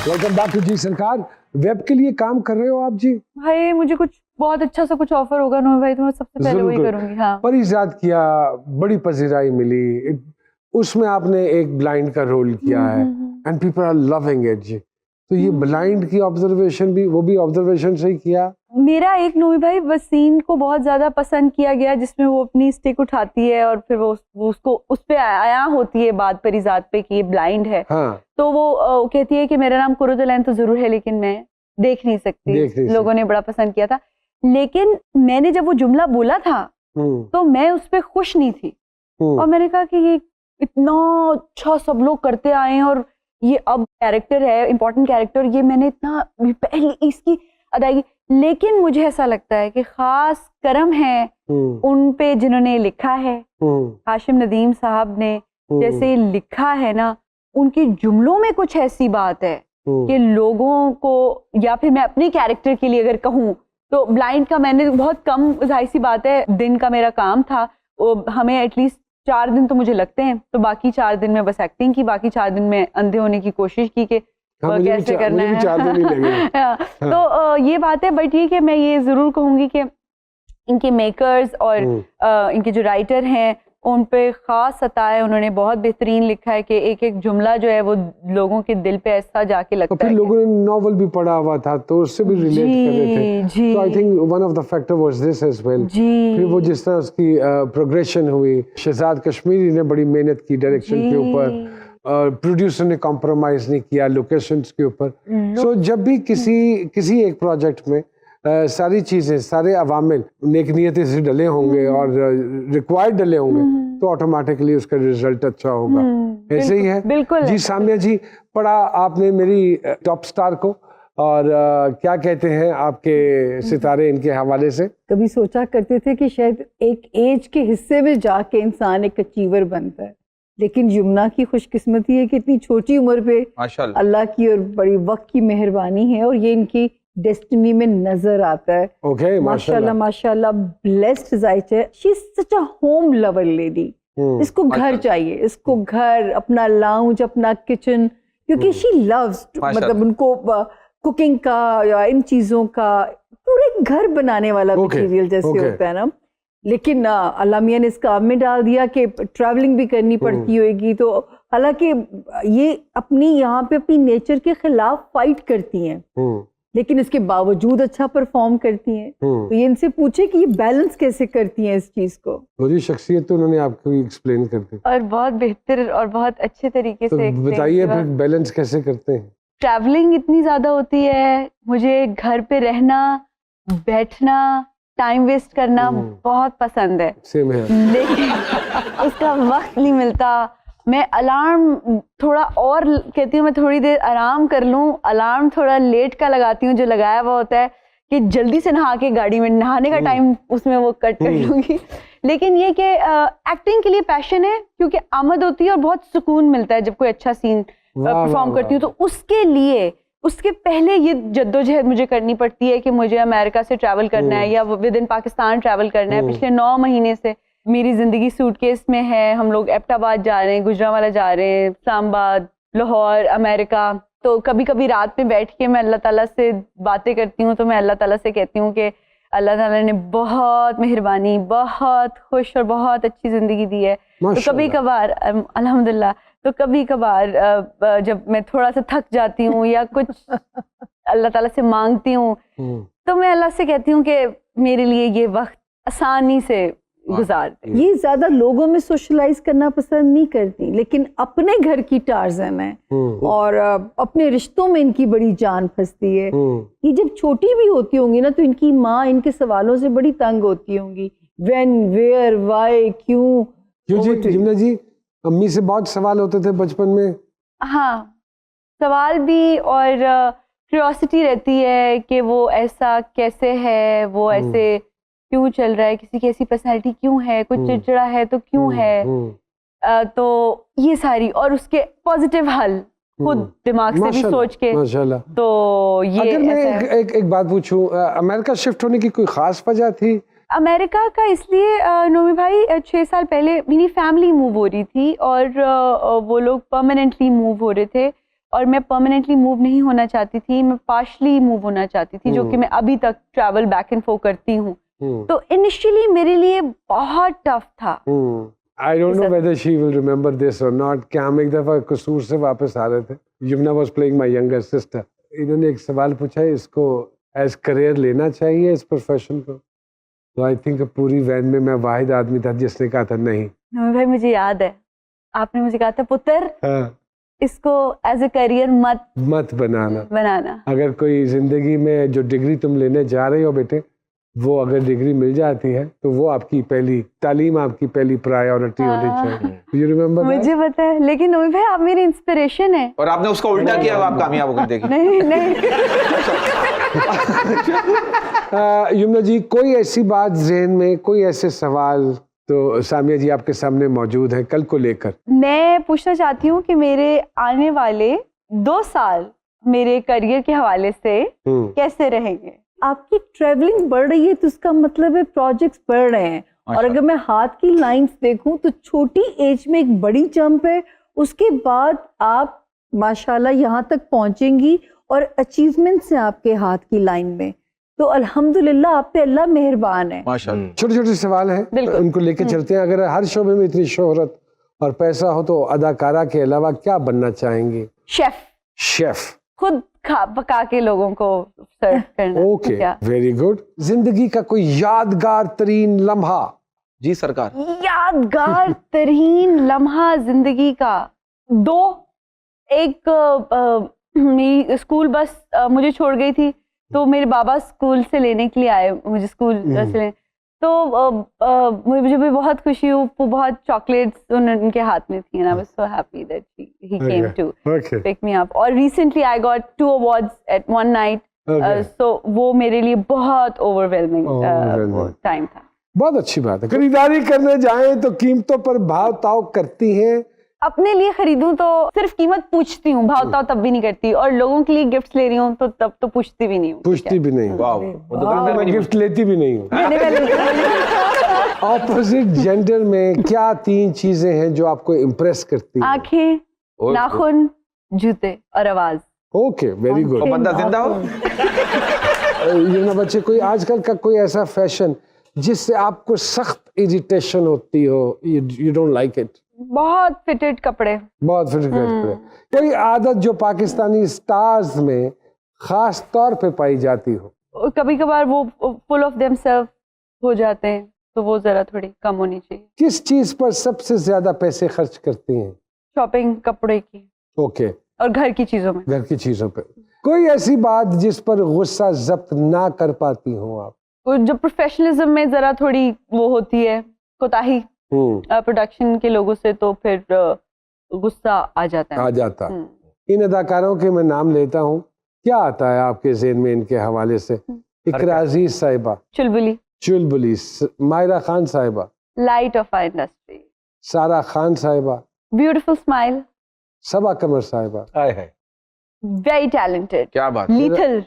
Welcome back to जी सरकार। Web के लिए काम कर रहे हो आप जी? भाई मुझे कुछ बहुत अच्छा सा कुछ ऑफर होगा नोए भाई तो मैं सबसे पहले वही करूंगी। हाँ, पर इजाद किया, बड़ी पजीराई मिली, उसमें आपने एक ब्लाइंड का रोल किया है and people are loving it जी। तो ये ब्लाइंड की ऑब्जर्वेशन भी, वो भी ऑब्जर्वेशन से ही किया? मेरा एक नोए भाई बस सीन को बहुत ज्यादा पसंद किया गया जिसमें वो अपनी स्टिक उठाती है और फिर वो उसको उस पे आया होती है बात पर इजाद पे कि ये ब्लाइंड है। हाँ। तो वो कहती है कि मेरा नाम कुरुदलैन तो जरूर है लेकिन मैं देख नहीं सकती। लोगों ने बड़ा पसंद किया था, लेकिन मैंने जब वो जुमला बोला था तो मैं उस पर खुश नहीं थी और मैंने कहा कि ये इतना अच्छा सब लोग करते आए हैं और ये अब कैरेक्टर है, इम्पोर्टेंट कैरेक्टर, ये मैंने इतना पहले इसकी अदायगी, लेकिन मुझे ऐसा लगता है कि खास करम है उन पे जिन्होंने लिखा है। हाशिम नदीम साहब ने जैसे लिखा है ना, उनके जुमलों में कुछ ऐसी बात है कि लोगों को, या फिर मैं अपने कैरेक्टर के लिए अगर कहूँ तो ब्लाइंड का मैंने बहुत कम, जाहिर सी बात है दिन का मेरा काम था, हमें एटलीस्ट 4 दिन तो मुझे लगते हैं, तो बाकी 4 दिन में बस एक्टिंग की, बाकी 4 दिन में अंधे होने की कोशिश की कि कैसे करना है। 4 दिन ही लगे। हाँ। तो ये बात है, बट ये कि मैं ये जरूर कहूंगी कि इनके मेकर्स और इनके जो राइटर हैं उन पे खास सताए, उन्होंने बहुत बेहतरीन लिखा है कि एक एक जुमला जो है वो लोगों के दिल पे ऐसा जाके लगता है। फिर लोगों ने नॉवेल भी पढ़ा हुआ था तो उससे भी रिलेट कर रहे थे, तो I think one of the factor was this as well. फिर वो जिस तरह उसकी प्रोग्रेशन हुई, शहजाद कश्मीरी ने बड़ी मेहनत की डायरेक्शन के ऊपर, प्रोड्यूसर ने कॉम्प्रोमाइज नहीं किया लोकेशंस के ऊपर। सो जब भी किसी एक प्रोजेक्ट में सारी चीजें, सारे अवामिल नेक नियति से डले होंगे और रिक्वायर्ड डले होंगे तो ऑटोमेटिकली उसका रिजल्ट अच्छा होगा। ऐसे ही है बिल्कुल। जी सामिया जी, पढ़ा आपने मेरी टॉप स्टार को, और क्या कहते हैं आपके सितारे इनके हवाले से? कभी सोचा करते थे कि शायद एक एज के हिस्से में जाके इंसान एक अचीवर बनता है, लेकिन यमुना की खुशकिस्मती है कि इतनी छोटी उम्र पे अल्लाह की और बड़ी वक्त की मेहरबानी है और ये इनकी डेस्टिनी में नजर आता है। Okay, माशाल्लाह माशाल्लाह, ब्लेस्ड जायचे। She is such a home lover lady. इसको घर चाहिए, इसको घर, अपना लाउंज, अपना किचन, क्योंकि शी लव्स, मतलब उनको कुकिंग का या इन चीजों का पूरे घर बनाने वाला मटेरियल जैसे होता है ना। लेकिन अल्लाह मियां ने इस काम में डाल दिया कि ट्रैवलिंग भी करनी पड़ती होगी, तो हालांकि ये अपनी यहाँ पे अपनी नेचर के खिलाफ फाइट करती हैं लेकिन इसके बावजूद अच्छा परफॉर्म करती हैं। तो ये इनसे पूछे कि ये बैलेंस कैसे करती हैं इस चीज को। पूरी शख्सियत तो उन्होंने आपको एक्सप्लेन कर दी और बहुत बेहतर और बहुत अच्छे तरीके से। बताइए फिर बैलेंस कैसे करते हैं? ट्रैवलिंग इतनी ज्यादा होती है, मुझे घर पे रहना, बैठना, टाइम वेस्ट करना बहुत पसंद है। सेम है। लेकिन उसका वक्त नहीं मिलता। मैं अलार्म थोड़ा और कहती हूँ, मैं थोड़ी देर आराम कर लूँ, अलार्म थोड़ा लेट का लगाती हूँ जो लगाया हुआ होता है कि जल्दी से नहा के गाड़ी में, नहाने का टाइम उसमें वो कट कर लूँगी। लेकिन ये कि एक्टिंग के लिए पैशन है, क्योंकि आमद होती है और बहुत सुकून मिलता है जब कोई अच्छा सीन परफॉर्म करती हूँ। तो उसके लिए, उसके पहले ये जद्दोजहद मुझे करनी पड़ती है कि मुझे अमेरिका से ट्रैवल करना है या विद इन पाकिस्तान ट्रैवल करना है। पिछले 9 महीने से मेरी जिंदगी सूटकेस में है। हम लोग एबटाबाद जा रहे हैं, गुजरांवाला जा रहे हैं, इस्लामाबाद, लाहौर, अमेरिका। तो कभी कभी रात में बैठ के मैं अल्लाह ताला से बातें करती हूँ, तो मैं अल्लाह ताला से कहती हूँ कि अल्लाह ताला ने बहुत मेहरबानी, बहुत खुश और बहुत अच्छी जिंदगी दी है। तो कभी कभार अल्हम्दुलिल्लाह, तो कभी कभार जब मैं थोड़ा सा थक जाती हूँ या कुछ अल्लाह ताला से मांगती हूँ तो मैं अल्लाह से कहती हूँ कि मेरे लिए ये वक्त आसानी से गुजार दे। ये ज्यादा लोगों में सोशलाइज करना पसंद नहीं करती, लेकिन अपने घर की टार्जन है और अपने रिश्तों में इनकी बड़ी जान फंसती है। ये जब छोटी भी होती होंगी ना तो इनकी माँ इनके सवालों से बड़ी तंग होती होंगी, व्हेन, वेयर, व्हाई, क्यों जी। यमुना जी, अम्मी से बहुत सवाल होते थे बचपन में? हाँ, सवाल भी और क्यूरियोसिटी रहती है कि वो ऐसा कैसे है, वो ऐसे क्यों चल रहा है, किसी की ऐसी पर्सनैलिटी क्यों है, कुछ चिड़चिड़ा है तो क्यों है। तो ये सारी, और उसके पॉजिटिव हल खुद दिमाग से भी सोच के। माशाल्लाह। तो ये अगर मैं एक बात पूछूं, अमेरिका शिफ्ट होने की कोई खास वजह थी? अमेरिका का इसलिए नोमी भाई 6 साल पहले मेरी फैमिली मूव हो रही थी और वो लोग परमानेंटली मूव हो रहे थे और मैं परमानेंटली मूव नहीं होना चाहती थी, मैं पार्शली मूव होना चाहती थी, जो कि मैं अभी तक ट्रैवल बैक एंड फोर्थ करती हूँ। तो इनिशियली मेरे लिए बहुत टफ था। I don't know whether she will remember this or not. कि हम एक दफा कसूर से वापस आ रहे थे, Yamuna was playing my younger sister. इन्होंने एक सवाल पूछा है, इसको एज करियर लेना चाहिए इस प्रोफेशन को? तो आई थिंक पूरी वैन में मैं वाहिद आदमी था जिसने कहा था नहीं। भाई मुझे याद है, आपने मुझे कहा था पुत्र, हाँ, इसको एज ए करियर मत बनाना। अगर कोई जिंदगी में जो डिग्री तुम लेने जा रहे हो बेटे, वो अगर डिग्री मिल जाती है तो वो आपकी पहली तालीम, आपकी पहली प्रायोरिटी होनी चाहिए। You remember? मुझे पता है, लेकिन नवीन भाई आप मेरी इंस्पिरेशन है। और आपने उसका उल्टा किया, अब आप कामयाब होकर देखिए। नहीं यमुना जी, कोई ऐसी बात ज़हन में, कोई ऐसे सवाल तो सामिया जी आपके सामने मौजूद हैं कल को लेकर? मैं पूछना चाहती हूँ कि मेरे आने वाले 2 साल मेरे करियर के हवाले से कैसे रहेंगे? आपकी ट्रेवलिंग बढ़ रही है तो उसका मतलब है प्रोजेक्ट्स बढ़ रहे हैं। और अगर मैं हाथ की लाइंस देखूं तो छोटी एज में एक बड़ी जंप है, उसके बाद आप माशाल्लाह यहाँ तक पहुंचेंगी और अचीवमेंट्स हैं आपके हाथ की लाइन में। तो अल्हम्दुलिल्लाह आप पे अल्लाह मेहरबान है। माशाल्लाह। छोटे छोटे सवाल हैं, उनको लेके चलते हैं। अगर हर शोबे में इतनी शोहरत और पैसा हो तो अदाकारा के अलावा क्या बनना चाहेंगी? शेफ। खुद पका के लोगों को सर्व करना। Okay, very good. जिंदगी का कोई यादगार तरीन लम्हा? जी सरकार। यादगार तरीन लम्हा जिंदगी का 2। एक मेरी स्कूल बस मुझे छोड़ गई थी, तो मेरे बाबा स्कूल से लेने के लिए आए मुझे स्कूल से लेने। तो मुझे भी बहुत खुशी हुई, बहुत चॉकलेट्स उनके हाथ में थी, and I was so happy that he came to pick me up. और recently I got 2 awards at one night. So वो मेरे लिए बहुत overwhelming टाइम था। बहुत अच्छी बात है। खरीदारी करने जाएं तो कीमतों पर भाव ताव करती हैं? अपने लिए खरीदूं तो सिर्फ कीमत पूछती हूँ, भाव ताव तब भी नहीं करती, और लोगों के लिए गिफ्ट ले रही हूँ तो तब तो पूछती भी नहीं हूँ। पूछती भी नहीं? वाह, मैं गिफ्ट लेती भी नहीं हूँ। ऑपोजिट जेंडर में क्या 3 चीजें हैं जो आपको इम्प्रेस करती हैं? आंखें, नाखून, जूते और आवाज। Okay, very good. और बंदा जिंदा हो। ये ना बच्चे, कोई आजकल का कोई ऐसा फैशन जिससे आपको सख्त इरिटेशन होती हो, यू डोंट लाइक इट? बहुत फिटेड कपड़े। बहुत फिटेड कपड़े। कोई आदत जो पाकिस्तानी स्टार्स में खास तौर पे पाई जाती हो? कभी कभार वो फुल ऑफ देमसेल्फ हो जाते हैं, तो वो जरा थोड़ी कम होनी चाहिए। किस चीज पर सबसे ज्यादा पैसे खर्च करती हैं? शॉपिंग, कपड़े की। ओके। और घर की चीजों में। घर की चीजों पे। कोई ऐसी बात जिस पर गुस्सा जब्त ना कर पाती हो आप? जो प्रोफेशनलिज्म में जरा थोड़ी वो होती है कोताही प्रोडक्शन के लोगों से, तो फिर गुस्सा आ जाता है। इन अदाकारों के मैं नाम लेता हूँ, क्या आता है आपके ज़हन में इनके हवाले से? इकरा अजीज साहिबा, चुलबुली, मायरा खान साहिबा, लाइट ऑफ आवर इंडस्ट्री, सारा खान साहिबा, ब्यूटीफुल स्माइल, सबा कमर साहिबा, हाय हाय, वेरी टैलेंटेड, क्या बात, लीथल,